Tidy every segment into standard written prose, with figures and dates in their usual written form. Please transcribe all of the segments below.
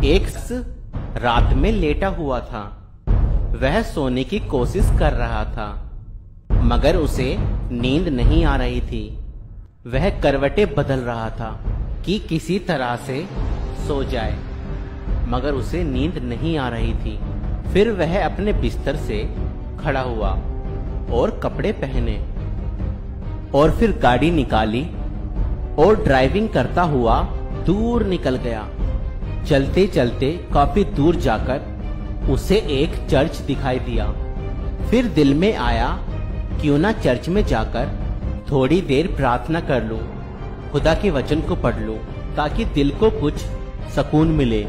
एक रात में लेटा हुआ था। वह सोने की कोशिश कर रहा था, मगर उसे नींद नहीं आ रही थी। वह करवटें बदल रहा था कि किसी तरह से सो जाए, मगर उसे नींद नहीं आ रही थी। फिर वह अपने बिस्तर से खड़ा हुआ और कपड़े पहने और फिर गाड़ी निकाली और ड्राइविंग करता हुआ दूर निकल गया। चलते चलते काफी दूर जाकर उसे एक चर्च दिखाई दिया। फिर दिल में आया, क्यों ना चर्च में जाकर थोड़ी देर प्रार्थना कर लूं, खुदा के वचन को पढ़ लूं, ताकि दिल को कुछ सुकून मिले।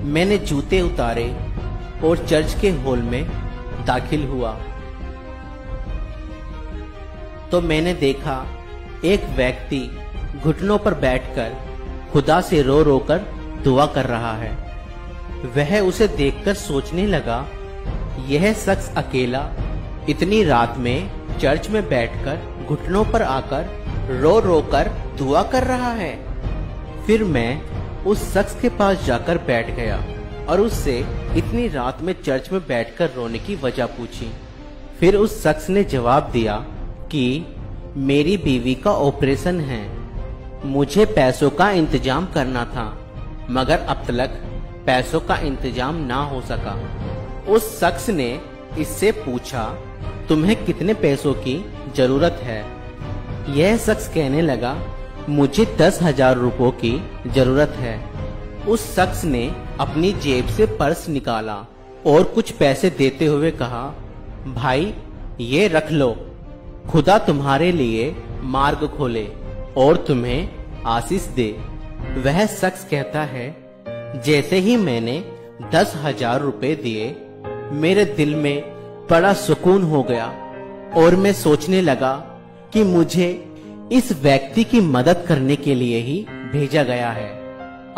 मैंने जूते उतारे और चर्च के हॉल में दाखिल हुआ तो मैंने देखा एक व्यक्ति घुटनों पर बैठकर खुदा से रो रो कर दुआ कर रहा है। वह उसे देखकर सोचने लगा, यह शख्स अकेला इतनी रात में चर्च में बैठकर घुटनों पर आकर रो रो कर दुआ कर रहा है। फिर मैं उस शख्स के पास जाकर बैठ गया और उससे इतनी रात में चर्च में बैठकर रोने की वजह पूछी। फिर उस शख्स ने जवाब दिया कि मेरी बीवी का ऑपरेशन है, मुझे पैसों का इंतजाम करना था, मगर अब तक पैसों का इंतजाम ना हो सका। उस शख्स ने इससे पूछा, तुम्हें कितने पैसों की जरूरत है? यह शख्स कहने लगा, मुझे 10,000 रुपयों की जरूरत है। उस शख्स ने अपनी जेब से पर्स निकाला और कुछ पैसे देते हुए कहा, भाई ये रख लो, खुदा तुम्हारे लिए मार्ग खोले और तुम्हें आशीष दे। वह शख्स कहता है, जैसे ही मैंने 10,000 रुपए दिए, मेरे दिल में बड़ा सुकून हो गया और मैं सोचने लगा कि मुझे इस व्यक्ति की मदद करने के लिए ही भेजा गया है।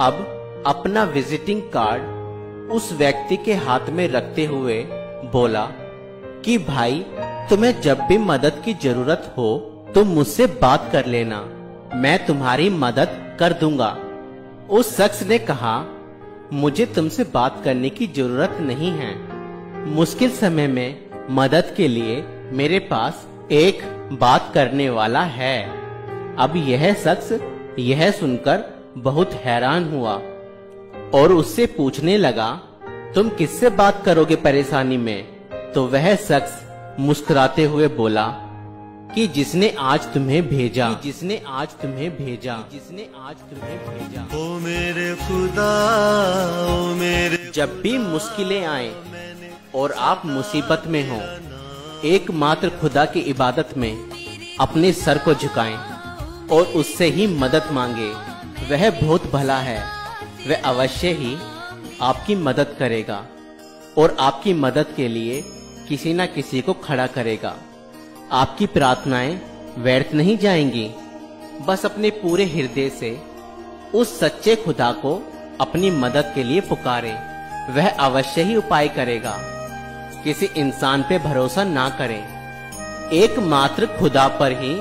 अब अपना विजिटिंग कार्ड उस व्यक्ति के हाथ में रखते हुए बोला कि भाई तुम्हें जब भी मदद की जरूरत हो तो मुझसे बात कर लेना, मैं तुम्हारी मदद कर दूंगा। उस शख्स ने कहा, मुझे तुमसे बात करने की जरूरत नहीं है, मुश्किल समय में मदद के लिए मेरे पास एक बात करने वाला है। अब यह शख्स यह सुनकर बहुत हैरान हुआ और उससे पूछने लगा, तुम किससे बात करोगे परेशानी में? तो वह शख्स मुस्कुराते हुए बोला कि जिसने आज तुम्हें भेजा, जिसने आज तुम्हें भेजा, जिसने आज तुम्हें भेजा। ओ मेरे खुदा, ओ मेरे जब भी मुश्किलें आए और आप मुसीबत में हो, एकमात्र खुदा की इबादत में अपने सर को झुकाएं और उससे ही मदद मांगे। वह बहुत भला है, वह अवश्य ही आपकी मदद करेगा और आपकी मदद के लिए किसी न किसी को खड़ा करेगा। आपकी प्रार्थनाएं व्यर्थ नहीं जाएंगी। बस अपने पूरे हृदय से उस सच्चे खुदा को अपनी मदद के लिए पुकारें, वह अवश्य ही उपाय करेगा। किसी इंसान पे भरोसा ना करें, एकमात्र खुदा पर ही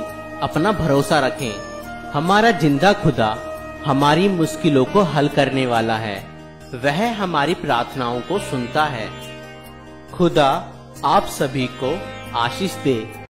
अपना भरोसा रखें। हमारा जिंदा खुदा हमारी मुश्किलों को हल करने वाला है, वह हमारी प्रार्थनाओं को सुनता है। खुदा आप सभी को आशीष दे।